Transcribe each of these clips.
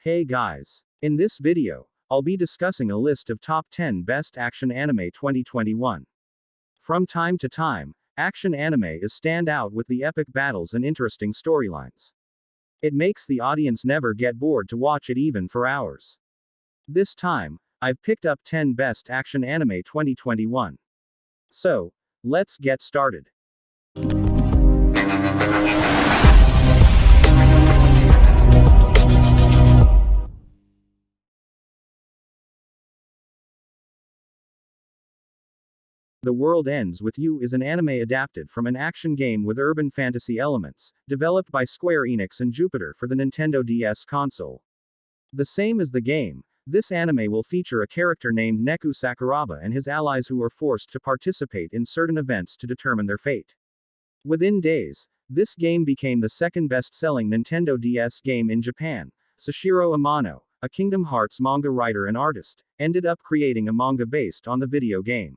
Hey guys. In this video, I'll be discussing a list of top 10 best action anime 2021. From time to time, action anime is stand out with the epic battles and interesting storylines. It makes the audience never get bored to watch it even for hours. This time, I've picked up 10 best action anime 2021. So, let's get started. The World Ends With You is an anime adapted from an action game with urban fantasy elements, developed by Square Enix and Jupiter for the Nintendo DS console. The same as the game, this anime will feature a character named Neku Sakuraba and his allies who are forced to participate in certain events to determine their fate. Within days, this game became the second best-selling Nintendo DS game in Japan. Sashiro Amano, a Kingdom Hearts manga writer and artist, ended up creating a manga based on the video game.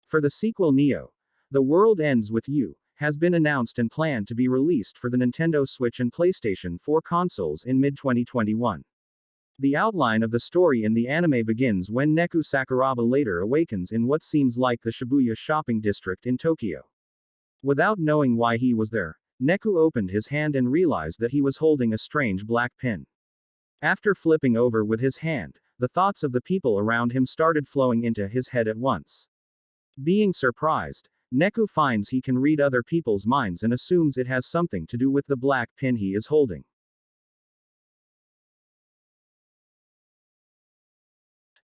For the sequel Neo, The World Ends With You, has been announced and planned to be released for the Nintendo Switch and PlayStation 4 consoles in mid-2021. The outline of the story in the anime begins when Neku Sakuraba later awakens in what seems like the Shibuya shopping district in Tokyo. Without knowing why he was there, Neku opened his hand and realized that he was holding a strange black pin. After flipping over with his hand, the thoughts of the people around him started flowing into his head at once. Being surprised, Neku finds he can read other people's minds and assumes it has something to do with the black pin he is holding.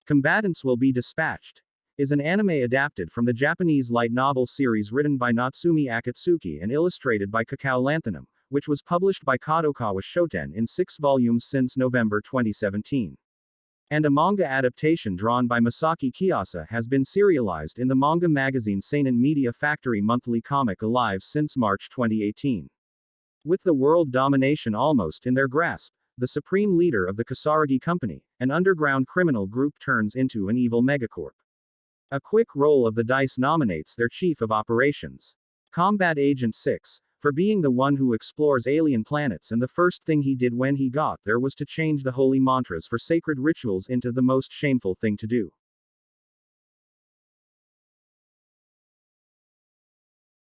Combatants Will Be Dispatched is an anime adapted from the Japanese light novel series written by Natsumi Akatsuki and illustrated by Kakao Lanthanum, which was published by Kadokawa Shoten in 6 volumes since November 2017. And a manga adaptation drawn by Masaki Kiyasa has been serialized in the manga magazine Seinen Media Factory Monthly Comic Alive since March 2018. With the world domination almost in their grasp, the supreme leader of the Kasaragi Company, an underground criminal group, turns into an evil megacorp. A quick roll of the dice nominates their chief of operations, Combat Agent 6, for being the one who explores alien planets, and the first thing he did when he got there was to change the holy mantras for sacred rituals into the most shameful thing to do.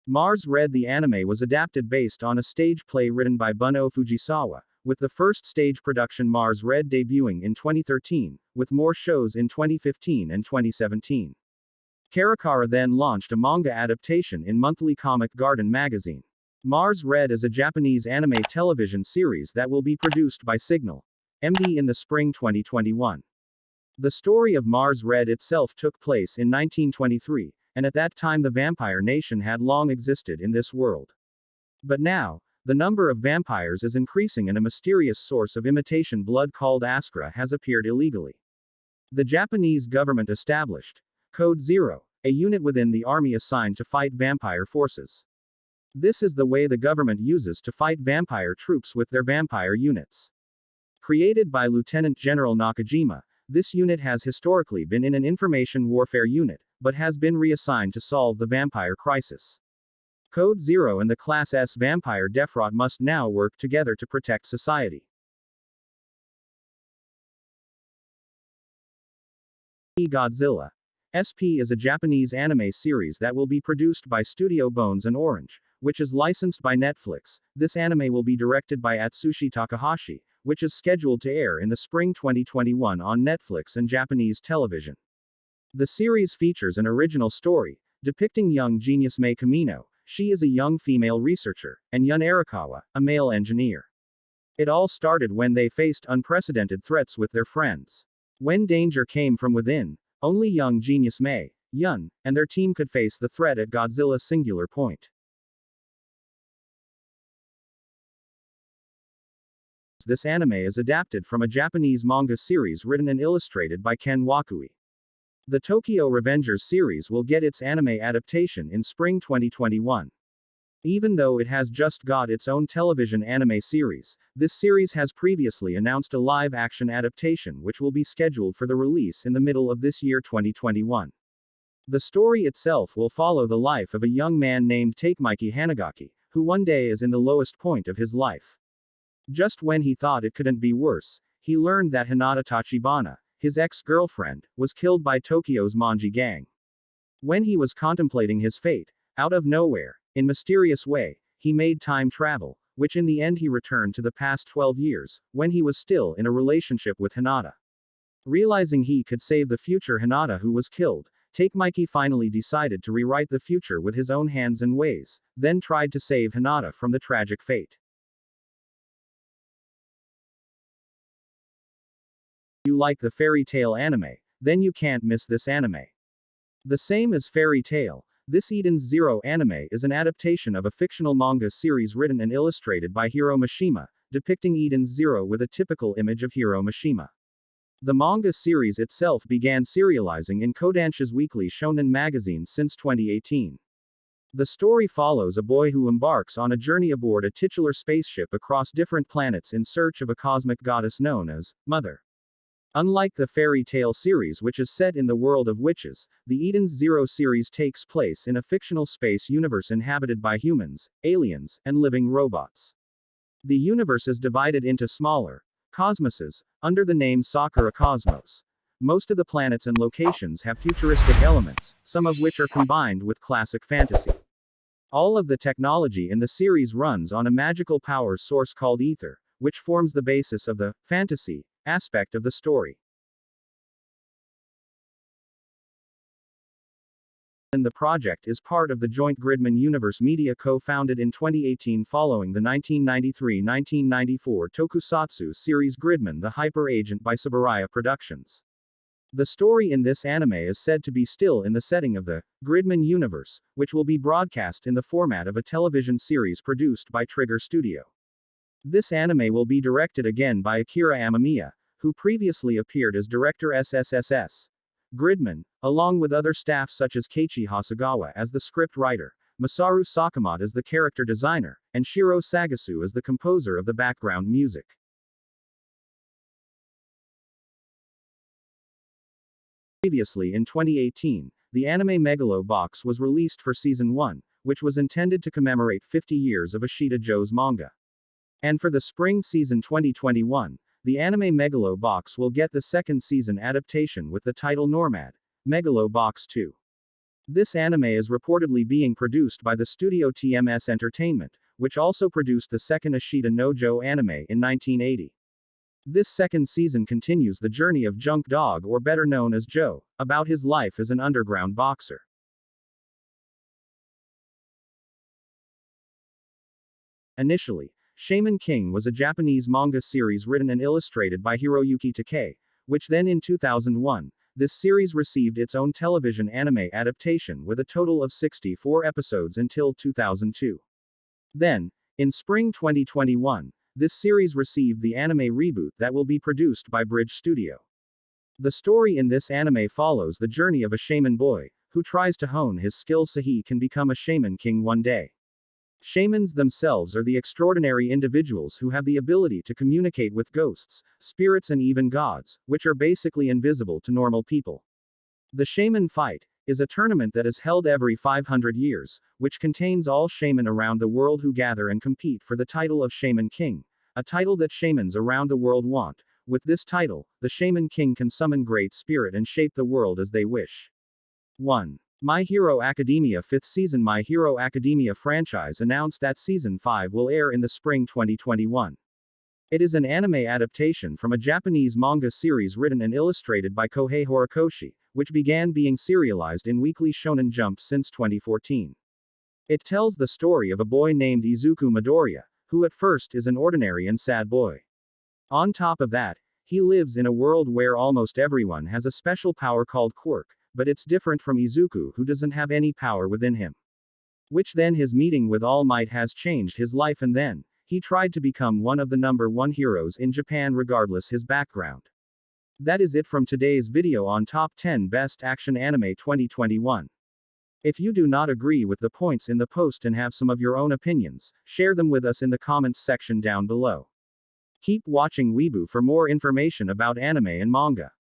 Mars Red. The anime was adapted based on a stage play written by Bunno Fujisawa, with the first stage production Mars Red debuting in 2013, with more shows in 2015 and 2017. Karakara then launched a manga adaptation in Monthly Comic Garden magazine. Mars Red is a Japanese anime television series that will be produced by Signal MD in the spring 2021. The story of Mars Red itself took place in 1923, and at that time the vampire nation had long existed in this world. But now, the number of vampires is increasing and a mysterious source of imitation blood called Askra has appeared illegally. The Japanese government established Code Zero, a unit within the army assigned to fight vampire forces. This is the way the government uses to fight vampire troops with their vampire units. Created by Lieutenant General Nakajima, this unit has historically been in an information warfare unit, but has been reassigned to solve the vampire crisis. Code Zero and the Class S vampire Defrot must now work together to protect society. Godzilla. SP is a Japanese anime series that will be produced by Studio Bones and Orange, which is licensed by Netflix. This anime will be directed by Atsushi Takahashi, which is scheduled to air in the spring 2021 on Netflix and Japanese television. The series features an original story, depicting young genius Mei Kamino. She is a young female researcher, and Yun Arakawa, a male engineer. It all started when they faced unprecedented threats with their friends. When danger came from within, only young genius Mei, Yun, and their team could face the threat at Godzilla's singular point. This anime is adapted from a Japanese manga series written and illustrated by Ken Wakui. The Tokyo Revengers series will get its anime adaptation in spring 2021. Even though it has just got its own television anime series, this series has previously announced a live-action adaptation which will be scheduled for the release in the middle of this year 2021. The story itself will follow the life of a young man named Takemiki Hanagaki, who one day is in the lowest point of his life. Just when he thought it couldn't be worse, he learned that Hinata Tachibana, his ex-girlfriend, was killed by Tokyo's Manji gang. When he was contemplating his fate, out of nowhere, in mysterious way, he made time travel, which in the end he returned to the past 12 years, when he was still in a relationship with Hinata. Realizing he could save the future Hinata who was killed, Takemiki finally decided to rewrite the future with his own hands and ways, then tried to save Hinata from the tragic fate. If you like the fairy tale anime, then you can't miss this anime. The same as Fairy Tail, this Eden's Zero anime is an adaptation of a fictional manga series written and illustrated by Hiro Mishima, depicting Eden's Zero with a typical image of Hiro Mishima. The manga series itself began serializing in Kodansha's weekly shonen magazine since 2018. The story follows a boy who embarks on a journey aboard a titular spaceship across different planets in search of a cosmic goddess known as Mother. Unlike the Fairy Tail series, which is set in the world of witches, the Eden's Zero series takes place in a fictional space universe inhabited by humans, aliens, and living robots. The universe is divided into smaller cosmoses, under the name Sakura Cosmos. Most of the planets and locations have futuristic elements, some of which are combined with classic fantasy. All of the technology in the series runs on a magical power source called Ether, which forms the basis of the fantasy aspect of the story. And the project is part of the joint Gridman Universe Media co-founded in 2018 following the 1993-1994 tokusatsu series Gridman the Hyper Agent by Subaraya Productions. The story in this anime is said to be still in the setting of the Gridman universe, which will be broadcast in the format of a television series produced by Trigger Studio. This anime will be directed again by Akira Amamiya, who previously appeared as director SSSS. Gridman, along with other staff such as Keiichi Hasegawa as the script writer, Masaru Sakamoto as the character designer, and Shiro Sagasu as the composer of the background music. Previously in 2018, the anime Megalo Box was released for Season 1, which was intended to commemorate 50 years of Ashita Joe's manga. And for the spring season 2021, the anime Megalo Box will get the second season adaptation with the title Normad, Megalo Box 2. This anime is reportedly being produced by the studio TMS Entertainment, which also produced the second Ashita no Joe anime in 1980. This second season continues the journey of Junk Dog, or better known as Joe, about his life as an underground boxer. Initially, Shaman King was a Japanese manga series written and illustrated by Hiroyuki Takei, which then in 2001, this series received its own television anime adaptation with a total of 64 episodes until 2002. Then, in spring 2021, this series received the anime reboot that will be produced by Bridge Studio. The story in this anime follows the journey of a shaman boy, who tries to hone his skills so he can become a shaman king one day. Shamans themselves are the extraordinary individuals who have the ability to communicate with ghosts, spirits, and even gods, which are basically invisible to normal people. The Shaman Fight is a tournament that is held every 500 years, which contains all shaman around the world who gather and compete for the title of Shaman King, a title that shamans around the world want. With this title, the Shaman King can summon great spirit and shape the world as they wish. 1. My Hero Academia 5th season. My Hero Academia franchise announced that Season 5 will air in the spring 2021. It is an anime adaptation from a Japanese manga series written and illustrated by Kohei Horikoshi, which began being serialized in Weekly Shonen Jump since 2014. It tells the story of a boy named Izuku Midoriya, who at first is an ordinary and sad boy. On top of that, he lives in a world where almost everyone has a special power called quirk, but it's different from Izuku, who doesn't have any power within him. Which then his meeting with All Might has changed his life, and then he tried to become one of the #1 heroes in Japan regardless his background. That is it from today's video on Top 10 Best Action Anime 2021. If you do not agree with the points in the post and have some of your own opinions, share them with us in the comments section down below. Keep watching Weeboo for more information about anime and manga.